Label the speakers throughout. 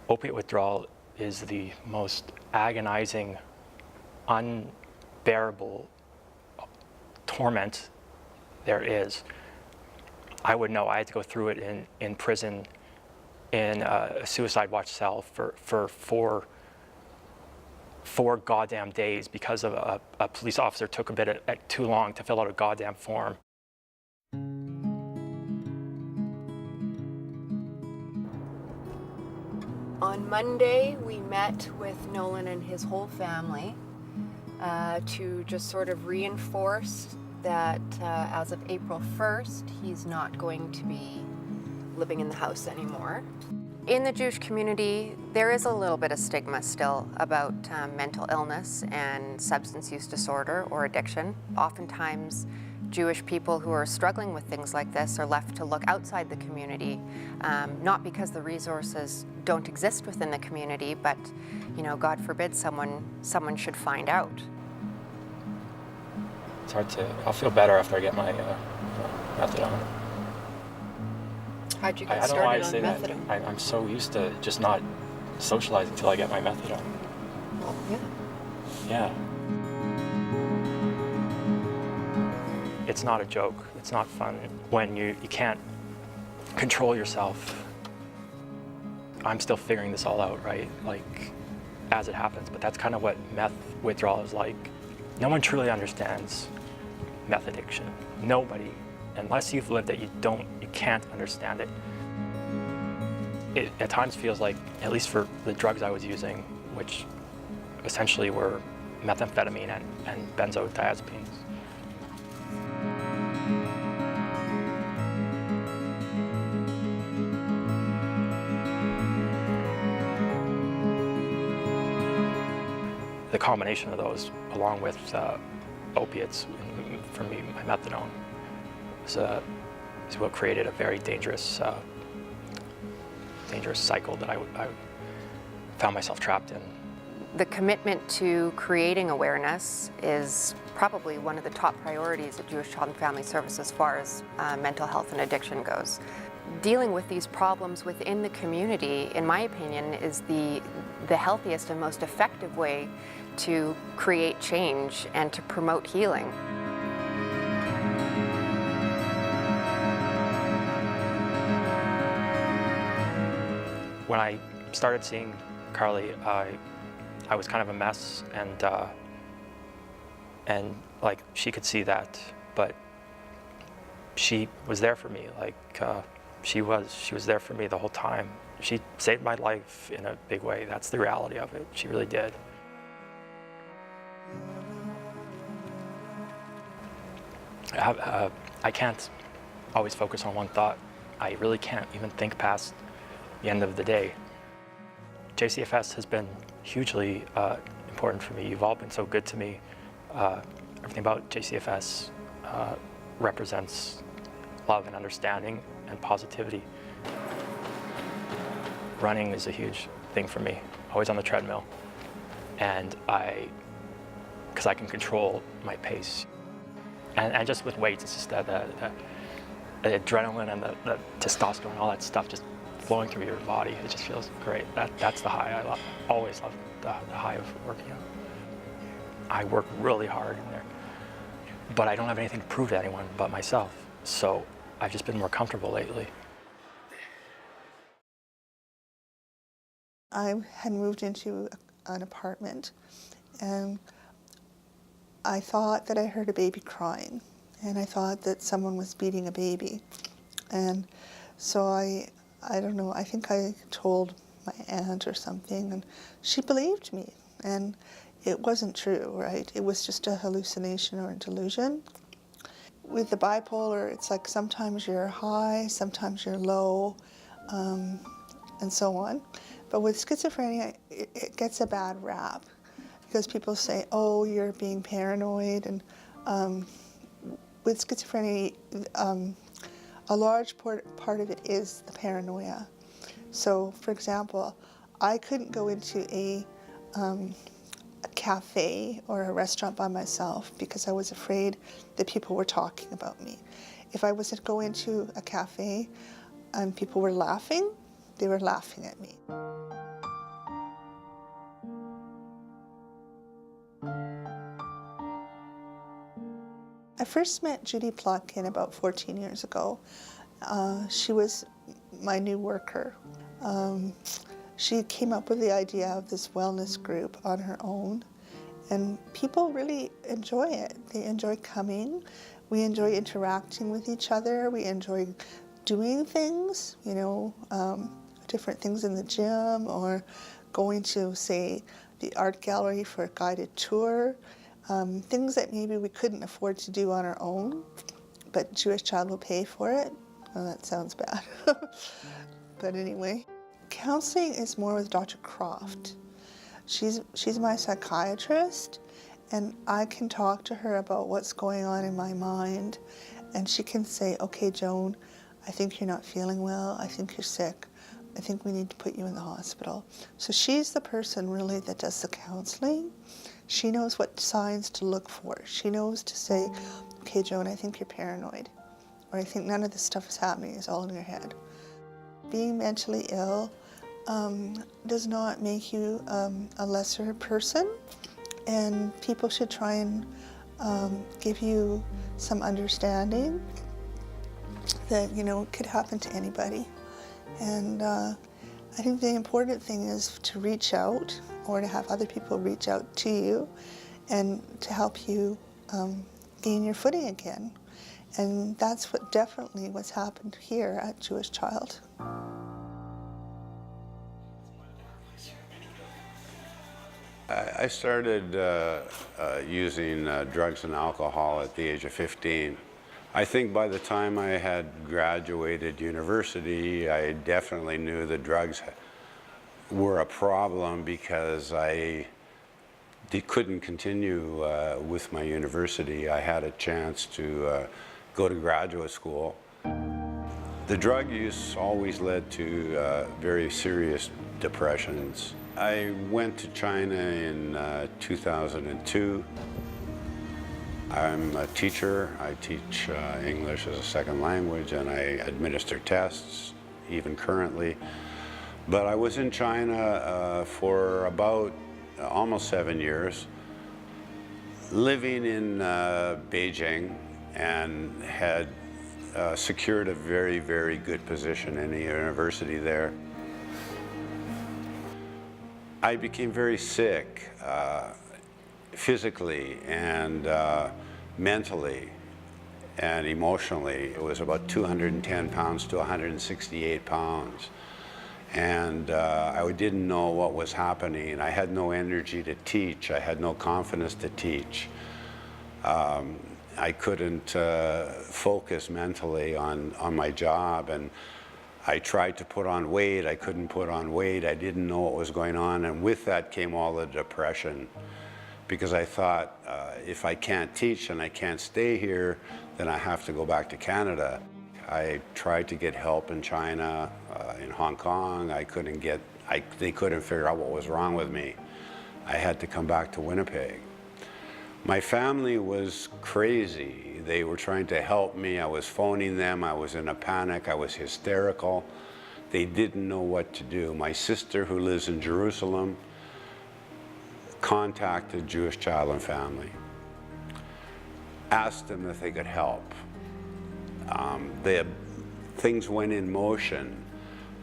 Speaker 1: Opiate withdrawal is the most agonizing, unbearable torment there is. I would know. I had to go through it in prison in a suicide watch cell for four goddamn days because of a police officer took a bit too long to fill out a goddamn form.
Speaker 2: On Monday, we met with Nolan and his whole family to just sort of reinforce that as of April 1st, he's not going to be living in the house anymore. In the Jewish community, there is a little bit of stigma still about mental illness and substance use disorder or addiction. Oftentimes, Jewish people who are struggling with things like this are left to look outside the community, not because the resources don't exist within the community, but, you know, God forbid someone should find out.
Speaker 1: It's hard to. I'll feel better after I get my methadone.
Speaker 2: How'd you get
Speaker 1: I don't know why I say
Speaker 2: methadone?
Speaker 1: that. I'm so used to just not socializing until I get my methadone.
Speaker 2: Oh, yeah.
Speaker 1: Yeah. It's not a joke. It's not fun when you can't control yourself. I'm still figuring this all out, right? Like, as it happens. But that's kind of what meth withdrawal is like. No one truly understands meth addiction. Nobody. Unless you've lived it, you can't understand it. It at times feels like, at least for the drugs I was using, which essentially were methamphetamine and benzodiazepines. The combination of those, along with opiates, for me, my methadone, is what created a very dangerous cycle that I found myself trapped in.
Speaker 2: The commitment to creating awareness is probably one of the top priorities at Jewish Child and Family Services as far as mental health and addiction goes. Dealing with these problems within the community, in my opinion, is the healthiest and most effective way to create change and to promote healing.
Speaker 1: When I started seeing Carly, I was kind of a mess, and like she could see that, but she was there for me. Like she was there for me the whole time. She saved my life in a big way. That's the reality of it. She really did. I can't always focus on one thought. I really can't even think past the end of the day. JCFS has been hugely important for me. You've all been so good to me. Everything about JCFS represents love and understanding and positivity. Running is a huge thing for me, always on the treadmill. And because I can control my pace. And just with weights, it's just the adrenaline and the testosterone, all that stuff just flowing through your body. It just feels great. That's the high. I always love the high of working out. I work really hard in there, but I don't have anything to prove to anyone but myself. So I've just been more comfortable lately.
Speaker 3: I had moved into an apartment, and I thought that I heard a baby crying, and I thought that someone was beating a baby. And so I don't know, I think I told my aunt or something, and she believed me. And it wasn't true, right? It was just a hallucination or a delusion. With the bipolar, it's like sometimes you're high, sometimes you're low, and so on. But with schizophrenia, it gets a bad rap because people say, oh, you're being paranoid. And with schizophrenia, a large part of it is the paranoia. So, for example, I couldn't go into a cafe or a restaurant by myself because I was afraid that people were talking about me. If I was to go into a cafe and people were laughing, they were laughing at me. I first met Judy Plotkin about 14 years ago. She was my new worker. She came up with the idea of this wellness group on her own, and people really enjoy it. They enjoy coming. We enjoy interacting with each other. We enjoy doing things, you know, different things in the gym, or going to, say, the art gallery for a guided tour. Things that maybe we couldn't afford to do on our own, but Jewish Child will pay for it. Well, that sounds bad. But anyway, counseling is more with Dr. Croft. She's my psychiatrist, and I can talk to her about what's going on in my mind, and she can say, okay, Joan, I think you're not feeling well. I think you're sick. I think we need to put you in the hospital. So she's the person really that does the counseling. She knows what signs to look for. She knows to say, okay, Joan, I think you're paranoid, or I think none of this stuff is happening, it's all in your head. Being mentally ill does not make you a lesser person, and people should try and give you some understanding that, you know, it could happen to anybody. And I think the important thing is to reach out, or to have other people reach out to you and to help you gain your footing again. And that's what definitely what's happened here at Jewish Child.
Speaker 4: I started using drugs and alcohol at the age of 15. I think by the time I had graduated university, I definitely knew that drugs were a problem, because I couldn't continue with my university. I had a chance to go to graduate school. The drug use always led to very serious depressions. I went to China in 2002. I'm a teacher. I teach English as a second language, and I administer tests, even currently. But I was in China for about almost 7 years, living in Beijing, and had secured a very, very good position in the university there. I became very sick physically and mentally and emotionally. It was about 210 pounds to 168 pounds. And I didn't know what was happening. I had no energy to teach. I had no confidence to teach. I couldn't focus mentally on my job, and I tried to put on weight. I couldn't put on weight. I didn't know what was going on, and with that came all the depression, because I thought, if I can't teach and I can't stay here, then I have to go back to Canada. I tried to get help in China, in Hong Kong. They couldn't figure out what was wrong with me. I had to come back to Winnipeg. My family was crazy. They were trying to help me. I was phoning them. I was in a panic. I was hysterical. They didn't know what to do. My sister, who lives in Jerusalem, contacted Jewish Child and Family, asked them if they could help. Things went in motion.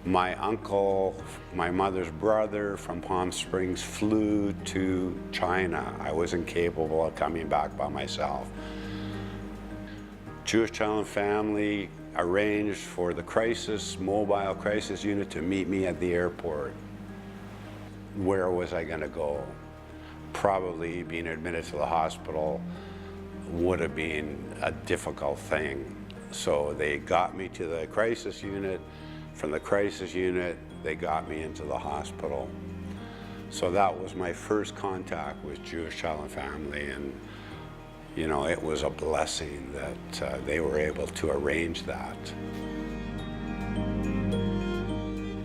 Speaker 4: My uncle, my mother's brother from Palm Springs, flew to China. I was incapable of coming back by myself. Jewish Child and Family arranged for the mobile crisis unit to meet me at the airport. Where was I going to go? Probably being admitted to the hospital would have been a difficult thing. So they got me to the crisis unit. From the crisis unit, they got me into the hospital. So that was my first contact with Jewish Child and Family, and you know, it was a blessing that they were able to arrange that.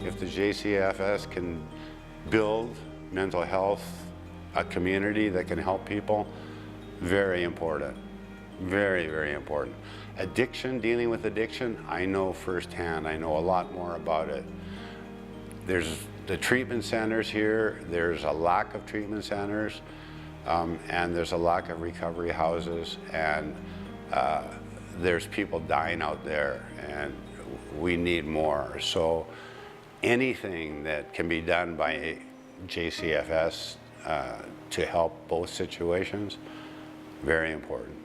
Speaker 4: If the JCFS can build mental health, a community that can help people, very important. Very, very important. Addiction, dealing with addiction, I know firsthand. I know a lot more about it. There's the treatment centers here. There's a lack of treatment centers, and there's a lack of recovery houses. And there's people dying out there, and we need more. So anything that can be done by JCFS to help both situations, very important.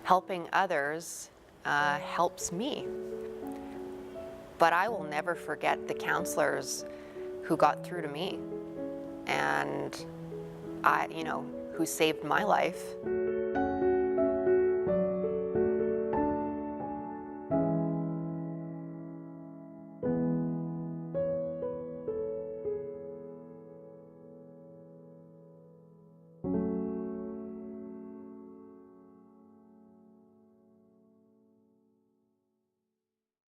Speaker 2: Helping others helps me. But I will never forget the counselors who got through to me and who saved my life.